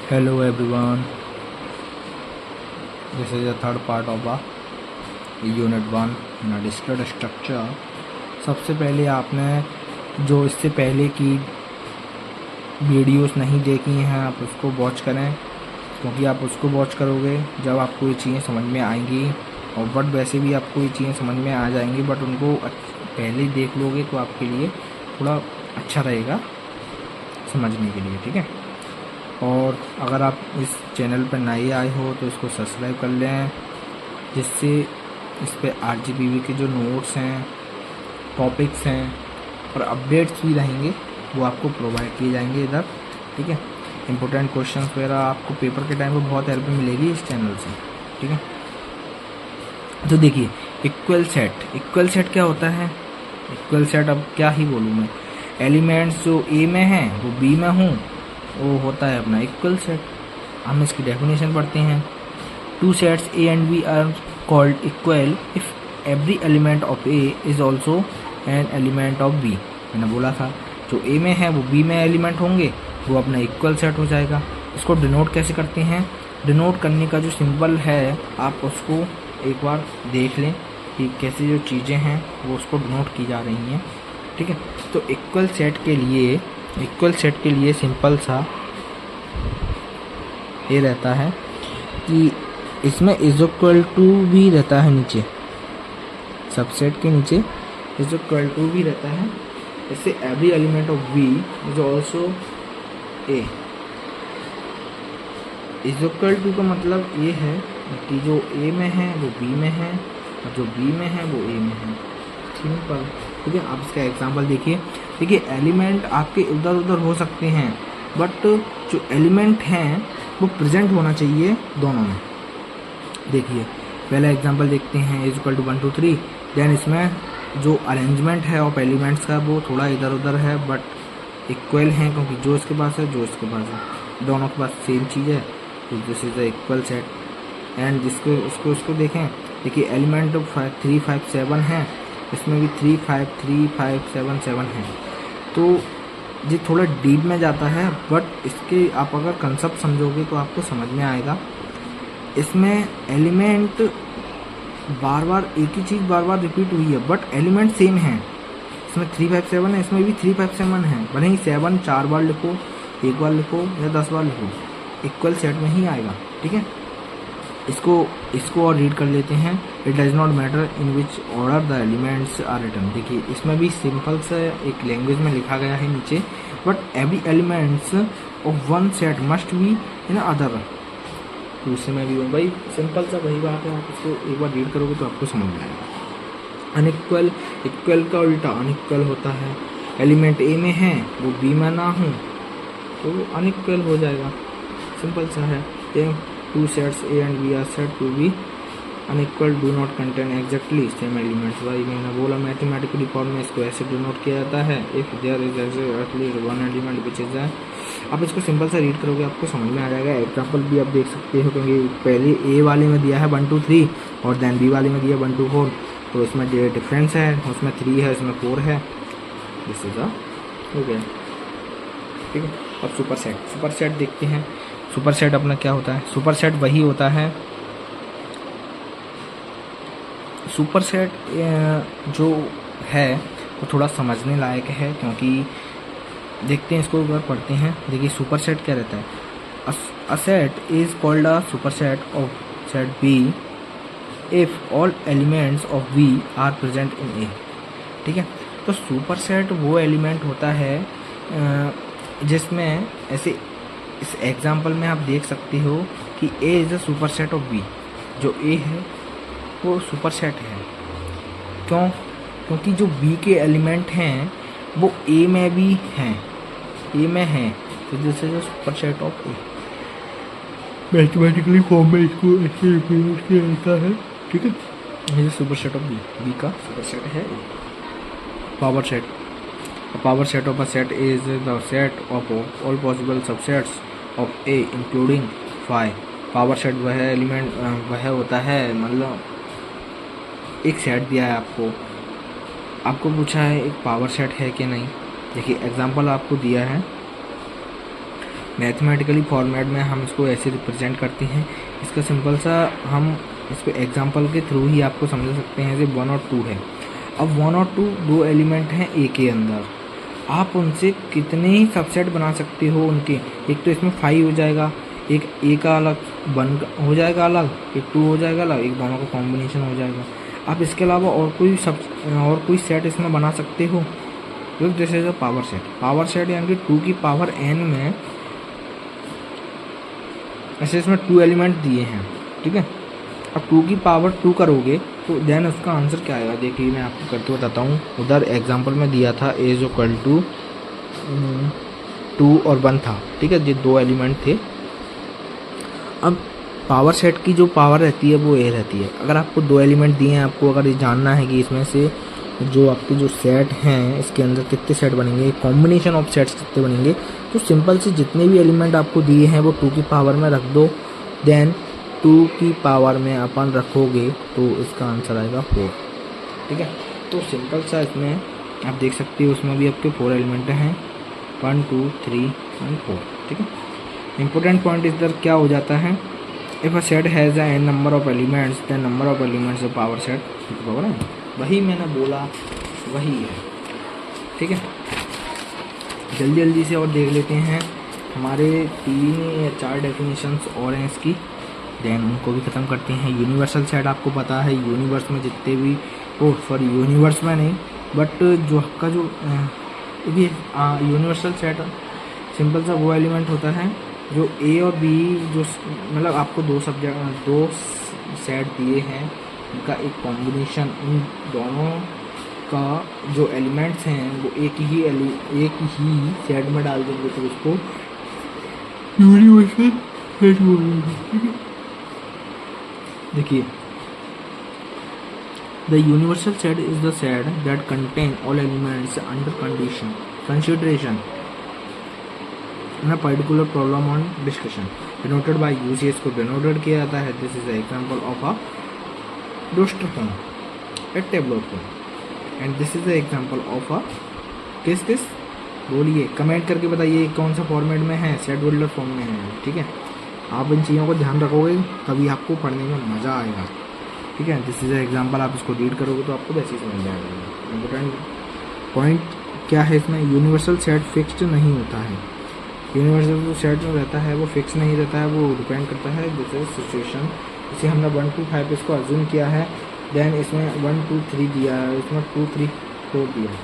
Hello everyone, this is the third part of a Unit 1 in a discrete structure। सबसे पहले आपने जो इससे पहले की वीडियोस नहीं देखी हैं आप उसको वॉच करें, क्योंकि आप उसको वॉच करोगे जब आपको ये चीज़ें समझ में आएंगी। और बट वैसे भी आपको ये चीज़ें समझ में आ जाएंगी, बट उनको पहले ही देख लोगे तो आपके लिए थोड़ा अच्छा रहेगा समझने के लिए, ठीक है। और अगर आप इस चैनल पर नए आए हो तो इसको सब्सक्राइब कर लें, जिससे इस पे RGPV के जो नोट्स हैं, टॉपिक्स हैं और अपडेट्स भी रहेंगे वो आपको प्रोवाइड किए जाएंगे इधर, ठीक है। इम्पोर्टेंट क्वेश्चंस वगैरह आपको पेपर के टाइम पे बहुत हेल्प मिलेगी इस चैनल से, ठीक है। तो देखिए, इक्वल सेट क्या होता है। इक्वल सेट अब क्या ही बोलूँ मैं, एलिमेंट्स जो ए में हैं वो बी में हूँ, वो होता है अपना इक्वल सेट। हम इसकी डेफिनेशन पढ़ते हैं। Two sets A and B are called equal if every element of A is also an element of B. मैंने बोला था जो ए में है वो बी में एलिमेंट होंगे, वो अपना इक्वल सेट हो जाएगा। इसको डिनोट कैसे करते हैं, डिनोट करने का जो सिंबल है आप उसको एक बार देख लें कि कैसे जो चीज़ें हैं वो उसको डिनोट की जा रही हैं, ठीक है। तो इक्वल सेट के लिए सिंपल सा ये रहता है कि इसमें इज इक्वल टू भी रहता है नीचे, सबसेट के नीचे इज इक्वल टू भी रहता है। इससे every element of B is also A. Is equal to का मतलब ये है कि जो ए में है वो बी में है और जो बी में है वो ए में है, सिंपल, ठीक है। आप इसका एग्जांपल देखिए। एलिमेंट आपके इधर उधर हो सकते हैं, बट जो एलिमेंट हैं वो प्रेजेंट होना चाहिए दोनों में। देखिए पहला एग्जांपल देखते हैं, इज इक्वल टू 1 2 3। देन इसमें जो अरेंजमेंट है ऑफ एलिमेंट्स का वो थोड़ा इधर उधर है, बट इक्वल हैं, क्योंकि जो इसके पास है जो इसके पास है दोनों के पास सेम चीज़ है, तो this is the equal set. And इसको देखें, देखिए एलिमेंट 3 5 7 है, इसमें भी 3 5 3 5 7 7 है। तो ये थोड़ा डीप में जाता है, बट इसके आप अगर कंसेप्ट समझोगे तो आपको समझ में आएगा। इसमें एलिमेंट बार बार एक ही चीज़ बार बार रिपीट हुई है, बट एलिमेंट सेम है। इसमें 3 5 7 है, इसमें भी 3 5 7 है, भले ही 7 4 बार लिखो, 1 बार लिखो या 10 बार लिखो, इक्वल सेट में ही आएगा, ठीक है। इसको और रीड कर लेते हैं। It does not matter in which order the elements are written. देखिए इसमें भी सिंपल से एक लैंग्वेज में लिखा गया है नीचे, but every elements of one set must be in other. तो इसमें भी भाई सिंपल सा वही बात है, आप इसको एक बार रीड करोगे तो आपको समझ में आएगा। अनइक्वल, इक्वल का उल्टा अनइक्वल होता है। एलिमेंट ए में है वो बी में ना हो तो अनइक्वल हो जाएगा, सिंपल सा है। Two sets A and B are set to be unequal do not contain exactly same elements. भाई मैंने बोला मैथमेटिकली फॉर्म में इसको ऐसे डिनोट किया जाता है, if there is exactly one element which is that. आप इसको सिंपल सा रीड करोगे आपको समझ में आ जाएगा। एग्जांपल भी आप देख सकते हो, क्योंकि पहले ए वाले में दिया है 1 2 3 और देन बी वाले में दिया 1 2 4, तो इसमें डिफरेंस है, उसमें 3 है, इसमें 4 है। दिस इज हो गया, ठीक है। अब सुपर सेट देखते हैं। सुपर सेट अपना क्या होता है, सुपर सेट वही होता है, सुपर सेट जो है वो थोड़ा समझने लायक है, क्योंकि देखते हैं इसको एक बार पढ़ते हैं। देखिए सुपर सेट क्या रहता है। A set is called a super set of set B if all elements of B are present in A, ठीक है। तो सुपर सेट वो एलिमेंट होता है जिसमें ऐसे इस एग्जाम्पल में आप देख सकते हो कि A is a super set of B. जो ए है वो सुपर सेट है, क्यों? क्योंकि जो बी के एलिमेंट हैं वो ए में भी हैं, ए में हैं, तो this is a super set of A. Mathematically form में इसको ऐसे रिप्रेजेंट किया जाता है, ठीक है। ये super set of B, B का सुपर सेट है। Power set, a power set of a set is the set of all possible subsets of A including phi। Power set वह एलिमेंट वह होता है, मतलब एक सेट दिया है आपको पूछा है एक पावर सेट है कि नहीं। देखिए एग्जांपल आपको दिया है मैथमेटिकली फॉर्मेट में हम इसको ऐसे रिप्रेजेंट करते हैं। इसका सिंपल सा हम इसको एग्जांपल के थ्रू ही आपको समझ सकते हैं। जैसे 1 और 2 है, अब 1 और 2 दो एलिमेंट हैं ए के अंदर, आप उनसे कितने ही सबसेट बना सकते हो उनके। एक तो इसमें 5 हो जाएगा, एक ए का अलग 1 हो जाएगा अलग, एक 2 हो जाएगा अलग, एक दोनों का कॉम्बिनेशन हो जाएगा। आप इसके अलावा और कोई सेट इसमें बना सकते हो। जैसे जो पावर सेट यानी कि 2 की पावर n में ऐसे इसमें 2 एलिमेंट दिए हैं, ठीक है। अब 2 की पावर 2 करोगे तो देन उसका आंसर क्या आएगा, देखिए मैं आपको करके बताता हूँ। उधर एग्जांपल में दिया था a इज इक्वल टू 2 और 1 था, ठीक है, ये 2 एलिमेंट थे। अब पावर सेट की जो पावर रहती है वो a रहती है। अगर आपको 2 एलिमेंट दिए हैं, आपको अगर ये जानना है कि इसमें से जो आपके जो सेट हैं इसके अंदर कितने सेट बनेंगे, कॉम्बिनेशन ऑफ सेट्स कितने बनेंगे, तो सिंपल से जितने भी एलिमेंट आपको दिए हैं वो 2 की पावर में रख दो। देन 2 की पावर में अपन रखोगे तो इसका आंसर आएगा 4, ठीक है। तो सिंपल सा इसमें आप देख सकते हो, उसमें भी आपके 4 एलिमेंट हैं, 1 2 3 एंड 4, ठीक है। इंपॉर्टेंट पॉइंट इधर क्या हो जाता है, if a set has n number of elements then number of elements of power set power है, वही मैंने बोला वही है, ठीक है। जल्दी से और देख लेते हैं, हमारे 3 या 4 डेफिनेशंस और हैं इसकी, देन उनको भी ख़त्म करते हैं। यूनिवर्सल सेट आपको पता है, यूनिवर्स में जितने भी यूनिवर्स में नहीं बट जो आपका जो ये यूनिवर्सल सेट सिंपल सा वो एलिमेंट होता है जो ए और बी, जो मतलब आपको 2 सेट दिए हैं, उनका एक कॉम्बिनेशन, उन दोनों का जो एलिमेंट्स हैं वो एक ही सेट में डाल देंगे तो उसको यूनिवर्सल सेट बोलेंगे। देखिए, the universal set is the set that contain all elements under consideration in a particular problem on discussion, denoted by UC, इसको denoted किया जाता है। This is example of a roster form, a tabular form, and this is example of a किस बोलिए, comment करके बताइए कौन सा फॉर्मेट में है, सेट बिल्डर फॉर्म में है, ठीक है। आप इन चीज़ों को ध्यान रखोगे तभी आपको पढ़ने में मज़ा आएगा, ठीक है। दिस इज एग्जाम्पल, आप इसको रीड करोगे तो आपको वैसे ही समझ जाएगा। इम्पोर्टेंट पॉइंट क्या है इसमें, यूनिवर्सल सेट फिक्स्ड नहीं होता है। यूनिवर्सल जो सेट में रहता है वो फिक्स नहीं रहता है, वो डिपेंड करता है जैसे सिचुएशन। इसे हमने 1 2 5 इसको अज्यूम किया है, देन इसमें 1 2 3 दिया है, इसमें 2 3 4 दिया है,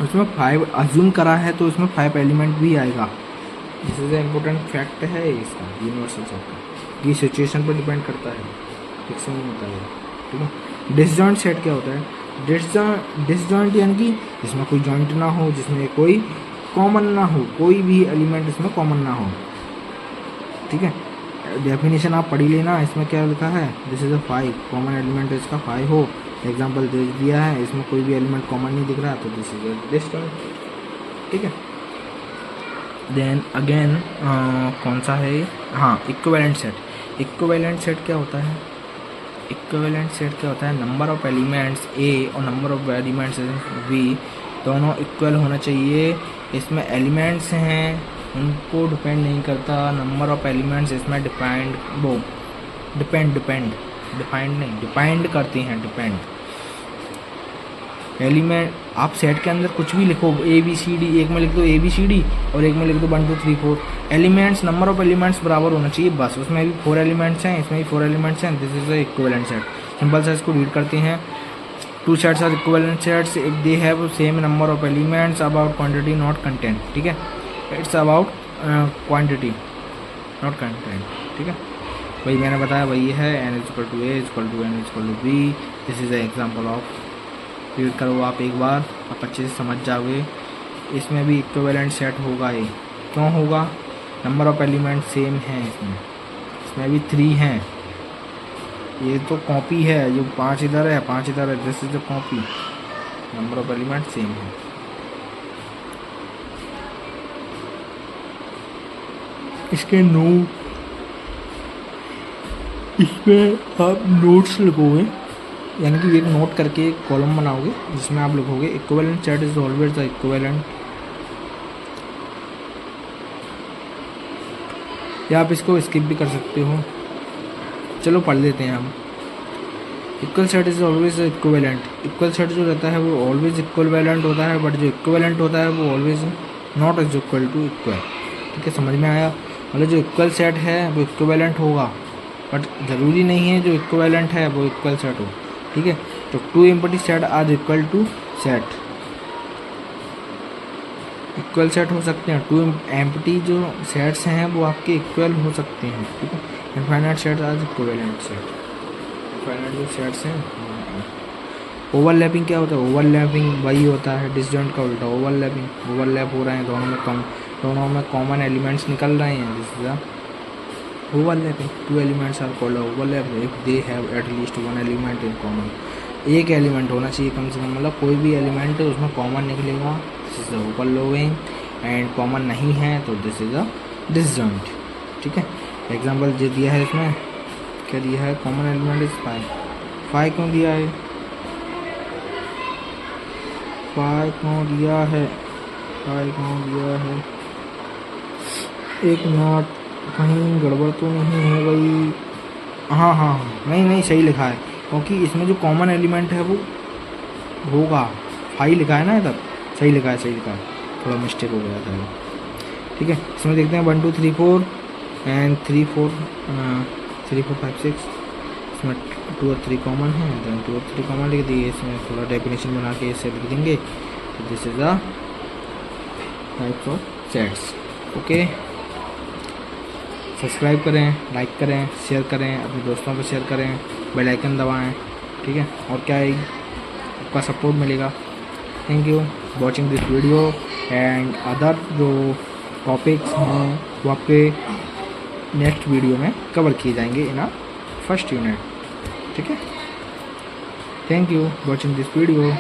उसमें 5 अज्यूम करा है तो इसमें 5 एलिमेंट भी आएगा। दिस इज इम्पोर्टेंट फैक्ट है इसका यूनिवर्सल सेट का, ये सिचुएशन पर डिपेंड करता है, फिक्स नहीं होता है, ठीक है। डिसजॉइंट सेट क्या होता है, डिसजॉइंट यानी कि जिसमें कोई जॉइंट ना हो, जिसमें कोई कॉमन ना हो, कोई भी एलिमेंट इसमें कॉमन ना हो, ठीक है। डेफिनेशन आप पढ़ी लेना, इसमें क्या लिखा है, this is a 5 common element इसका 5 हो, एग्जांपल दे दिया है, इसमें कोई भी एलिमेंट कॉमन नहीं दिख रहा तो दिस इज अ डिसजॉइंट, ठीक है। देन अगेन कौन सा है, हाँ, इक्विवेलेंट सेट। इक्विवेलेंट सेट क्या होता है, इक्विवेलेंट सेट क्या होता है, नंबर ऑफ एलिमेंट्स ए और नंबर ऑफ एलिमेंट्स बी दोनों इक्वल होना चाहिए। इसमें एलिमेंट्स हैं उनको डिपेंड नहीं करता, नंबर ऑफ एलिमेंट्स इसमें डिपेंड करती हैं, डिपेंड एलिमेंट। आप सेट के अंदर कुछ भी लिखो, ए बी सी डी, एक में लिख दो ए बी सी डी और एक में लिख दो 1 2 3 4, एलिमेंट्स नंबर ऑफ एलिमेंट्स बराबर होना चाहिए बस। उसमें भी 4 एलिमेंट्स हैं, इसमें भी 4 एलिमेंट्स हैं, this is a equivalent set. Simple सा इसको रीड करते हैं, 2 sets are equivalent sets if they have same number of elements, about quantity not content, ठीक है। It's about quantity not content, ठीक है। वही मैंने बताया, वही है, n इक्वल टू a इक्वल टू n इक्वल टू b। This is example of, read करो आप एक बार, आप अच्छे से समझ जाओगे। इसमें भी इक्विवेलेंट सेट होगा, ये क्यों होगा, नंबर ऑफ एलिमेंट सेम है, इसमें भी 3 हैं, ये तो कॉपी है, जो 5 इधर है 5 इधर है, this is the copy, number of element same है। इसके इसमें आप नोट्स लिखोगे, यानी कि एक नोट करके एक कॉलम बनाओगे जिसमें आप लिखोगे equivalent set is always the equivalent या आप इसको स्किप भी कर सकते हो। चलो पढ़ लेते हैं हम। Equal set is always equivalent. Equal set जो रहता है वो ऑलवेज इक्विवेलेंट होता है, बट जो इक्विवेलेंट होता है वो always not is equal to equal. ठीक है, समझ में आया? मतलब जो इक्वल सेट है वो इक्विवेलेंट होगा, बट ज़रूरी नहीं है जो इक्विवेलेंट है वो इक्वल सेट हो। ठीक है, तो two empty set are equal to set, equal set हो सकते हैं। टू एम्प्टी जो सेट्स हैं वो आपके इक्वल हो सकते हैं। ठीक है, infinite set are equivalent set. Infinite जो सेट्स हैं। ओवरलैपिंग क्या होता है? ओवरलैपिंग वही होता है डिसजॉइंट का उल्टा। ओवरलैपिंग, ओवरलैप हो रहे हैं दोनों में कॉमन एलिमेंट्स निकल रहे हैं, this is the overlapping. Two elements are called overlap if they have at least one element in common. एक एलिमेंट होना चाहिए कम से कम, मतलब कोई भी एलिमेंट उसमें कॉमन निकलेगा, this is the overlapping. And common नहीं है तो दिस इज द डिसजॉइंट। ठीक है, एग्जाम्पल जो दिया है इसमें क्या दिया है? Common element is 5। 5 क्यों दिया है? 5 क्यों दिया है? 5 क्यों दिया है? एक मिनट, कहीं गड़बड़ तो नहीं है भाई? हाँ, नहीं सही लिखा है, क्योंकि इसमें जो कॉमन एलिमेंट है वो होगा 5 लिखा है ना इधर। सही लिखा है, थोड़ा मिस्टेक हो गया था। ठीक है, इसमें देखते हैं 1 2 3 4 एंड 3 4 5 6। इसमें 2 और 3 कॉमन है, देन 2 और 3 कॉमन लिख दिए। इसमें थोड़ा डेफिनेशन बना के इसे लिख देंगे। तो this is the types of sets. Okay, subscribe करें, लाइक करें, शेयर करें, अपने दोस्तों को शेयर करें, बेल आइकन दबाएं। ठीक है, और क्या है, आपका सपोर्ट मिलेगा। Thank you watching this video and other जो टॉपिक्स हैं वो आपके नेक्स्ट वीडियो में कवर किए जाएंगे इन फर्स्ट यूनिट। ठीक है, thank you watching this video.